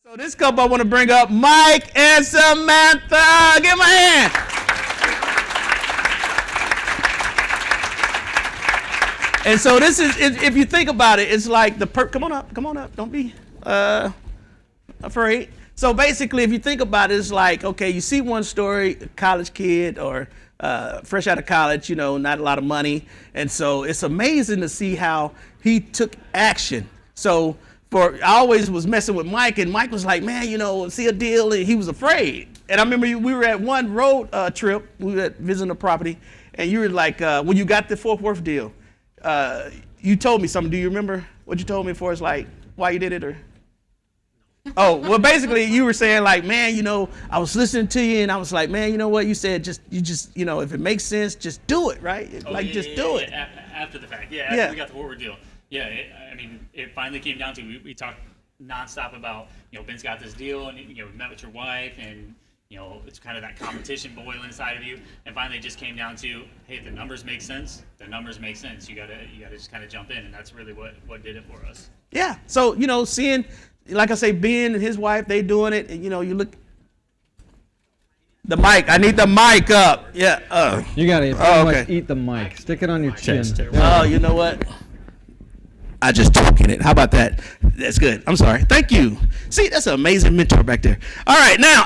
So this couple I want to bring up, Mike and Samantha. Give 'em a hand. And so this is, if you think about it, it's like come on up. Don't be afraid. So basically, if you think about it, it's like, okay, you see one story, a college kid or fresh out of college, not a lot of money. And so it's amazing to see how he took action. So I always was messing with Mike, and Mike was like, man, see a deal, and he was afraid. And I remember we were at one road trip, we were visiting a property, and you were like, when you got the Fort Worth deal, you told me something. Do you remember what you told me for? It's like, why you did it, or? Oh, well, basically you were saying like, man, I was listening to you and I was like, man, you know what? You said just, if it makes sense, just do it, right? Do it. After the fact. After we got the forward deal. Yeah, it finally came down to, we talked nonstop about, Ben's got this deal and, we met with your wife and, it's kind of that competition boil inside of you. And finally it just came down to, hey, if the numbers make sense, the numbers make sense. You gotta just kind of jump in, and that's really what did it for us. Yeah. So, seeing, like I say, Ben and his wife, they doing it, and, you look. The mic. I need the mic up. Yeah. You got to okay. Eat the mic. Stick it on your chin. Oh, you know what? I just talk in it. How about that? That's good. I'm sorry. Thank you. See, that's an amazing mentor back there. All right, now,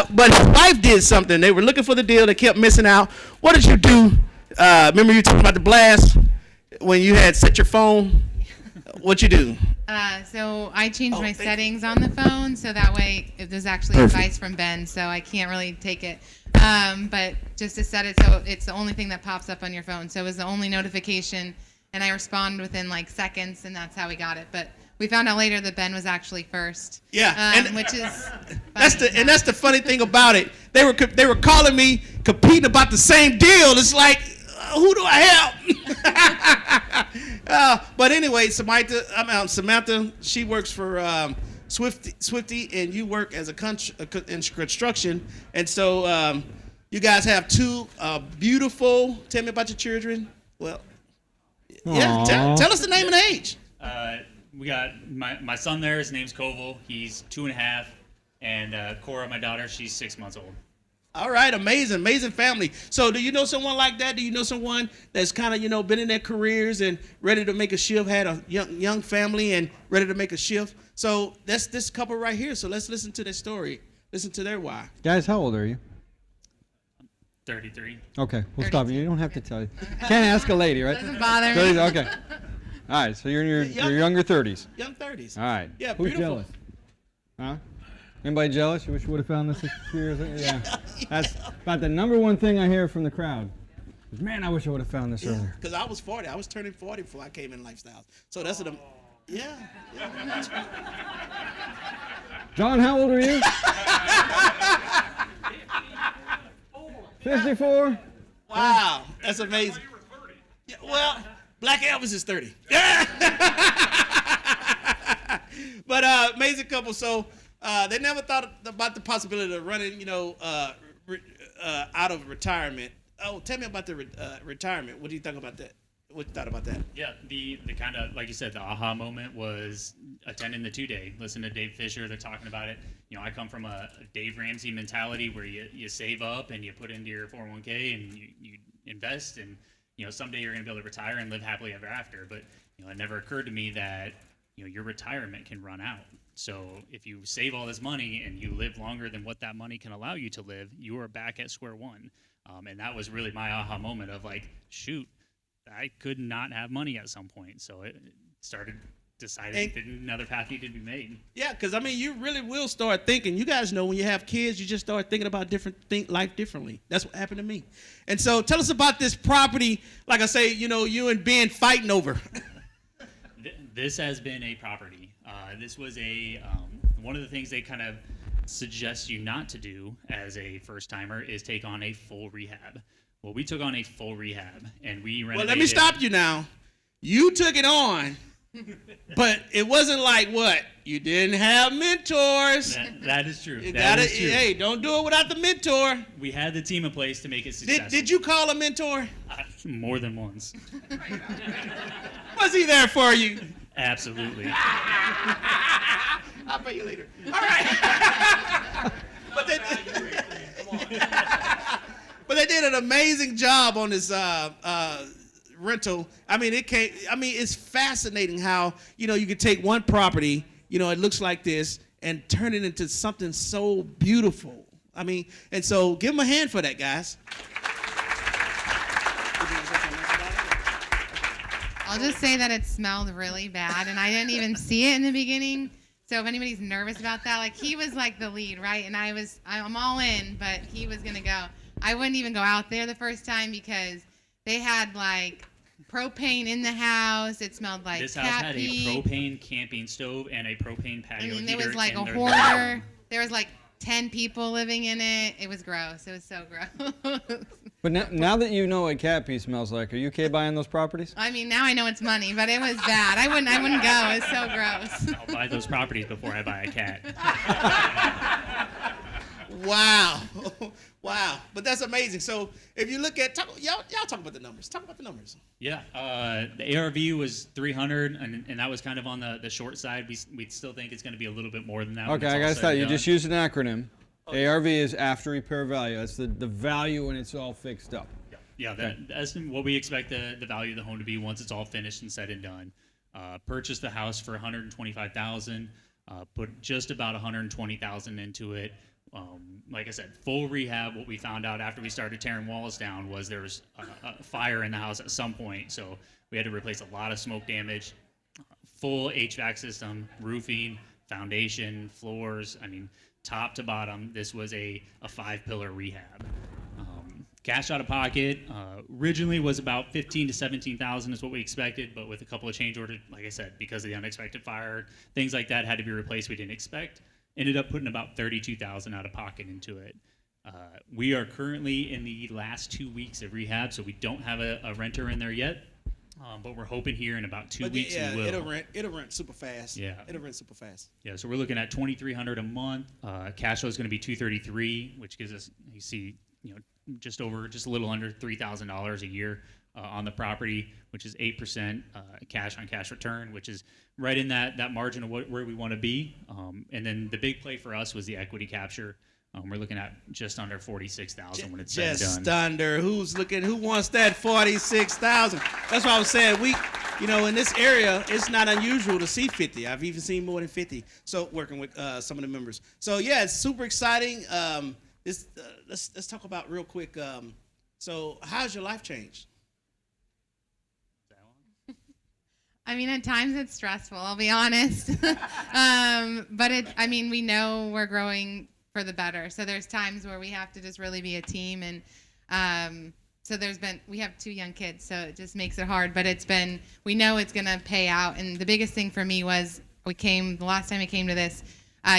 but his wife did something. They were looking for the deal. They kept missing out. What did you do? Remember you talking about the blast when you had set your phone? What'd you do? So I changed my settings on the phone, so that way there's actually advice from Ben, so I can't really take it. But just to set it so it's the only thing that pops up on your phone. So it was the only notification, and I respond within like seconds, and that's how we got it. But we found out later that Ben was actually first. Yeah, which is that's the funny thing about it. They were calling me competing about the same deal. It's like, who do I help? But anyway, Samantha, she works for Swifty, and you work as in construction. And so you guys have two beautiful. Tell me about your children. Well, yeah, tell us the name and age. We got my son there. His name's Koval. He's 2.5, and Cora, my daughter, she's 6 months old. All right, amazing family. So do you know someone like that? Do you know someone that's kind of, been in their careers and ready to make a shift, had a young family and ready to make a shift? So that's this couple right here. So let's listen to their story. Listen to their why. Guys, how old are you? 33. Okay, we'll stop you. You don't have to tell you. Can't ask a lady, right? Doesn't bother me. Okay. All right, so you're in your younger 30s. Young 30s. All right. Yeah, who's beautiful. jealous? Huh? Anybody jealous? You wish you would have found this 6 years ago? Yeah. That's about the number one thing I hear from the crowd. Is, man, I wish I would have found this earlier. Because I was 40. I was turning 40 before I came in Lifestyles. So that's what I'm... Yeah. John, how old are you? 54? Wow. That's amazing. Yeah, well, Black Elvis is 30. But amazing couple. So they never thought about the possibility of running, out of retirement. Oh, tell me about the retirement. What do you think about that? What you thought about that? Yeah, the kind of, like you said, the aha moment was attending the 2-day. Listen to Dave Fisher. They're talking about it. I come from a Dave Ramsey mentality where you save up and you put into your 401k and you invest, and someday you're going to be able to retire and live happily ever after. But it never occurred to me that your retirement can run out. So if you save all this money and you live longer than what that money can allow you to live, you are back at square one. And that was really my aha moment of like, shoot, I could not have money at some point. So it started deciding that another path needed to be made. Yeah, because you really will start thinking. You guys know when you have kids, you just start thinking about life differently. That's what happened to me. And so tell us about this property. Like I say, you and Ben fighting over. This has been a property. This was one of the things they kind of suggest you not to do as a first timer is take on a full rehab. Well, we took on a full rehab and we renovated. Well, let me stop you now. You took it on, but it wasn't like what? You didn't have mentors. That is true. Hey, don't do it without the mentor. We had the team in place to make it successful. Did you call a mentor? More than once. Was he there for you? Absolutely. I'll pay you later. All right. But they did an amazing job on this rental. I mean, it's fascinating how, you could take one property, it looks like this, and turn it into something so beautiful. I mean, and so give them a hand for that, guys. I'll just say that it smelled really bad, and I didn't even see it in the beginning. So if anybody's nervous about that, like he was like the lead, right? And I'm all in, but he was gonna go. I wouldn't even go out there the first time because they had like propane in the house. It smelled like this house had a propane camping stove and a propane patio heater. There was like a hoarder. There was like 10 people living in it. It was gross. It was so gross. But now that you know what cat pee smells like, are you okay buying those properties? I mean, now I know it's money, but it was bad. I wouldn't go. It's so gross. I'll buy those properties before I buy a cat. Wow. Wow. But that's amazing. So if you look at, y'all talk about the numbers. Talk about the numbers. Yeah. The ARV was 300, and that was kind of on the short side. We still think it's going to be a little bit more than that. Okay, I got to start. You just used an acronym. Okay. ARV is after repair value. That's the value when it's all fixed up. Yeah, that's what we expect the value of the home to be once it's all finished and said and done. Purchased the house for $125,000. Put just about $120,000 into it. Like I said, full rehab. What we found out after we started tearing walls down was there was a fire in the house at some point, so we had to replace a lot of smoke damage. Full HVAC system, roofing, foundation, floors. I mean, top to bottom, this was a 5-pillar rehab. Cash out of pocket originally was about $15,000 to $17,000 is what we expected, but with a couple of change orders, like I said, because of the unexpected fire, things like that had to be replaced we didn't expect. Ended up putting about $32,000 out of pocket into it. We are currently in the last 2 weeks of rehab, so we don't have a renter in there yet. But we're hoping here in about 2 weeks we will. It'll rent super fast. Yeah. It'll rent super fast. Yeah, so we're looking at $2,300 a month. Cash flow is going to be $233, which gives us, you see, just a little under $3,000 a year on the property, which is 8% cash on cash return, which is right in that margin of where we want to be. And then the big play for us was the equity capture. We're looking at just under $46,000 when it's said and done. Just under. Who wants that $46,000? That's what I was saying. In this area, it's not unusual to see 50. I've even seen more than 50. So working with some of the members. So yeah, it's super exciting. Let's talk about real quick. So how's your life changed? I mean, at times it's stressful, I'll be honest. But we know we're growing for the better. So there's times where we have to just really be a team. And we have 2 young kids, so it just makes it hard. But we know it's going to pay out. And the biggest thing for me was the last time I came to this,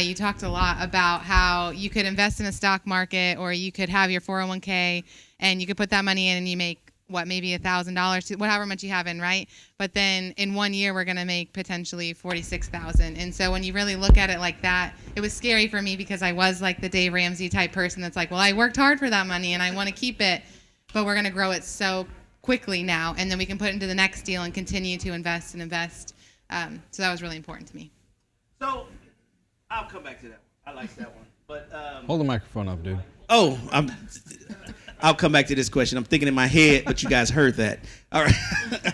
you talked a lot about how you could invest in a stock market or you could have your 401k and you could put that money in and you make maybe $1,000, whatever much you have in, right? But then in 1 year, we're going to make potentially $46,000. And so when you really look at it like that, it was scary for me because I was like the Dave Ramsey type person that's like, well, I worked hard for that money and I want to keep it, but we're going to grow it so quickly now. And then we can put it into the next deal and continue to invest and invest. So that was really important to me. So I'll come back to that one. I like that one. But hold the microphone up, dude. Oh, I'll come back to this question. I'm thinking in my head, but you guys heard that. All right.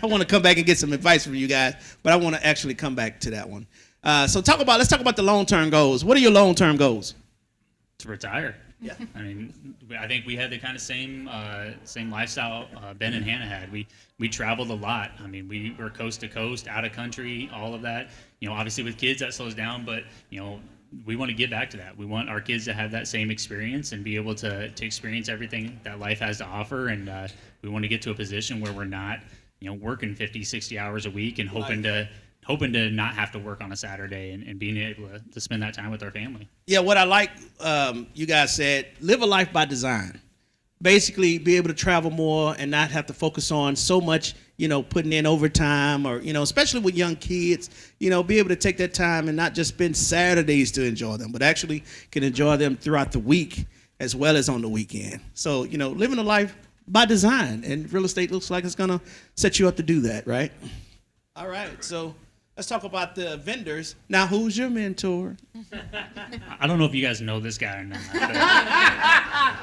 I want to come back and get some advice from you guys, but I want to actually come back to that one. So let's talk about the long-term goals. What are your long-term goals? To retire. Yeah. I mean, I think we had the kind of same lifestyle Ben and Hannah had. We traveled a lot. I mean, we were coast to coast, out of country, all of that. Obviously with kids that slows down, but we want to get back to that. We want our kids to have that same experience and be able to experience everything that life has to offer. And we want to get to a position where we're not, working 50, 60 hours a week and hoping to not have to work on a Saturday and being able to spend that time with our family. Yeah, what I like, you guys said, live a life by design. Basically, be able to travel more and not have to focus on so much, putting in overtime or, especially with young kids, be able to take that time and not just spend Saturdays to enjoy them, but actually can enjoy them throughout the week as well as on the weekend. So, living a life by design, and real estate looks like it's going to set you up to do that, right? All right. So Let's talk about the vendors. Now, who's your mentor? I don't know if you guys know this guy or not.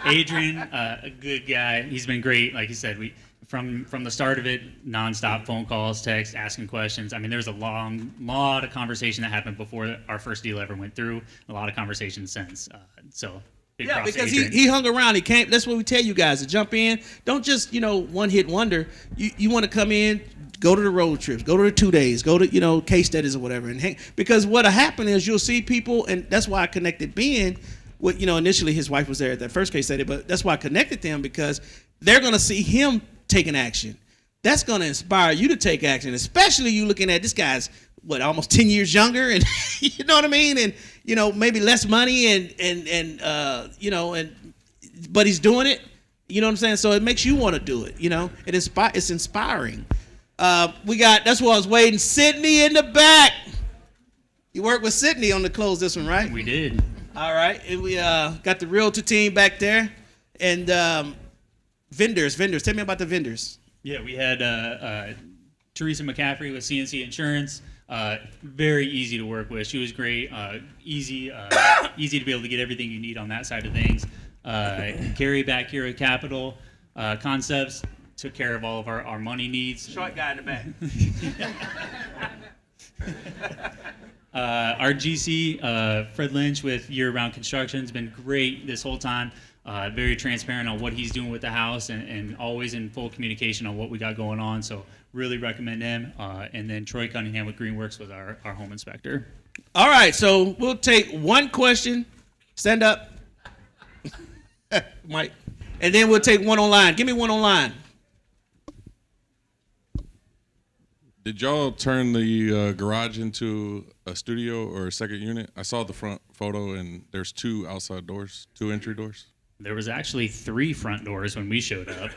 But Adrian, a good guy. He's been great. Like you said, we from the start of it, nonstop phone calls, texts, asking questions. I mean, there's a lot of conversation that happened before our first deal ever went through. A lot of conversation since. So. Yeah, because he hung around. He came. That's what we tell you guys to jump in. Don't just one hit wonder. You want to come in, go to the road trips, go to the 2 days, go to case studies or whatever, and hang. Because what'll happen is you'll see people, and that's why I connected Ben with initially his wife was there at that first case study, but that's why I connected them because they're gonna see him taking action. That's gonna inspire you to take action, especially you looking at this guy's almost 10 years younger, and you know what I mean, and maybe less money, and but he's doing it. You know what I'm saying? So it makes you want to do it. It's inspiring. That's why I was waiting. Sydney in the back. You worked with Sydney on the close this one, right? We did. All right, and we got the realtor team back there, and vendors. Tell me about the vendors. Yeah, we had Teresa McCaffrey with CNC Insurance. Very easy to work with. She was great. Easy to be able to get everything you need on that side of things. Carrie back here at Capital Concepts took care of all of our money needs. Short guy in the back. Our GC, Fred Lynch with Year Round Construction, has been great this whole time. Very transparent on what he's doing with the house and always in full communication on what we got going on. So really recommend him. And then Troy Cunningham with Greenworks was our home inspector. All right, so we'll take one question. Stand up. Mike. And then we'll take one online. Give me one online. Did y'all turn the garage into a studio or a second unit? I saw the front photo, and there's 2 outside doors, 2 entry doors. There was actually 3 front doors when we showed up.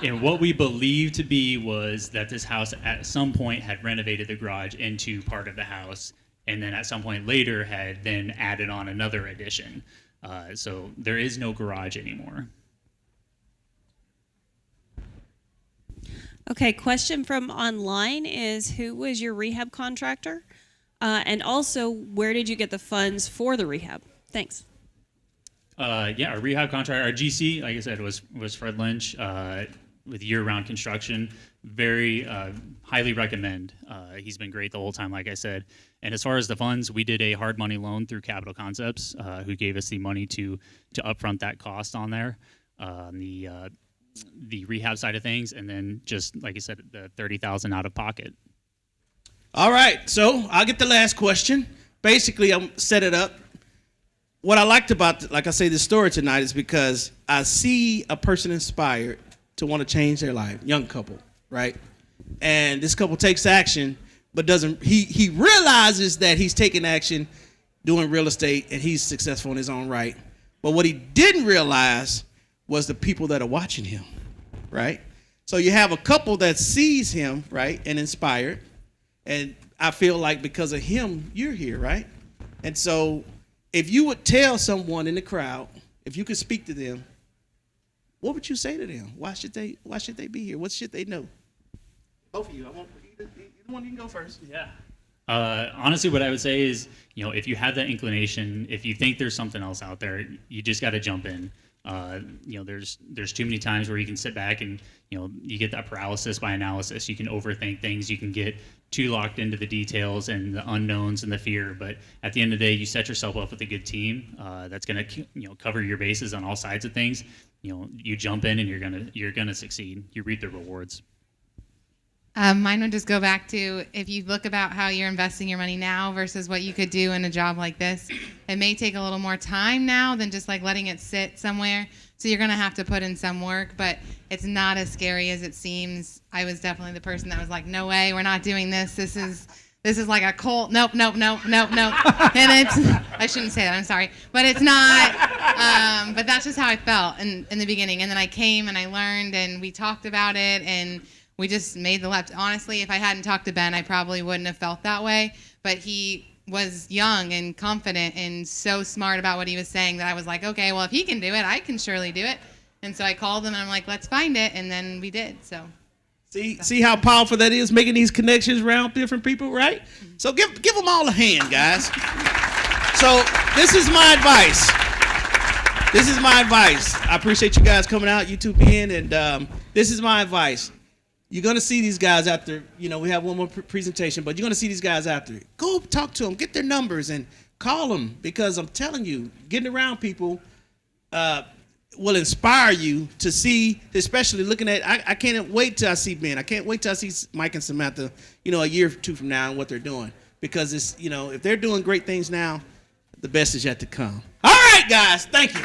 And what we believed to be was that this house at some point had renovated the garage into part of the house, and then at some point later had then added on another addition. So there is no garage anymore. Okay, question from online is, who was your rehab contractor? And also, where did you get the funds for the rehab? Thanks. Yeah, our rehab contractor, our GC, like I said, was Fred Lynch with Year Round Construction. Very highly recommend. He's been great the whole time, like I said. And as far as the funds, we did a hard money loan through Capital Concepts, who gave us the money to upfront that cost on there. The rehab side of things, and then just like you said, the $30,000 out of pocket. All right, so I'll get the last question. Basically, I'm set it up. What I liked about, like I say, this story tonight is because I see a person inspired to want to change their life, young couple, right? And this couple takes action, but doesn't. He realizes that he's taking action, doing real estate, and he's successful in his own right. But what he didn't realize was the people that are watching him, right? So you have a couple that sees him, right, and inspired. And I feel like because of him, you're here, right? And so if you would tell someone in the crowd, if you could speak to them, what would you say to them? Why should they be here? What should they know? Both of you. I want either one. You can go first. Yeah. Honestly, what I would say is, if you have that inclination, if you think there's something else out there, you just got to jump in. There's too many times where you can sit back and you get that paralysis by analysis. You can overthink things. You can get too locked into the details and the unknowns and the fear. But at the end of the day, you set yourself up with a good team that's going to cover your bases on all sides of things. You jump in and you're gonna succeed. You reap the rewards. Mine would just go back to, if you look about how you're investing your money now versus what you could do in a job like this, it may take a little more time now than just like letting it sit somewhere. So you're going to have to put in some work, but it's not as scary as it seems. I was definitely the person that was like, no way, we're not doing this. This is like a cult. Nope. And I shouldn't say that, I'm sorry. But it's not, but that's just how I felt in the beginning. And then I came and I learned and we talked about it and we just made the left. Honestly, if I hadn't talked to Ben, I probably wouldn't have felt that way. But he was young and confident and so smart about what he was saying that I was like, okay, well, if he can do it, I can surely do it. And so I called him and I'm like, let's find it. And then we did. So See how powerful that is, making these connections around different people, right? So give them all a hand, guys. So this is my advice. I appreciate you guys coming out, you two being, and this is my advice. You're going to see these guys after, we have one more presentation, but you're going to see these guys after. Go talk to them, get their numbers, and call them, because I'm telling you, getting around people will inspire you to see, especially looking at, I can't wait till I see Ben. I can't wait till I see Mike and Samantha, a year or two from now and what they're doing. Because it's, if they're doing great things now, the best is yet to come. All right, guys, thank you.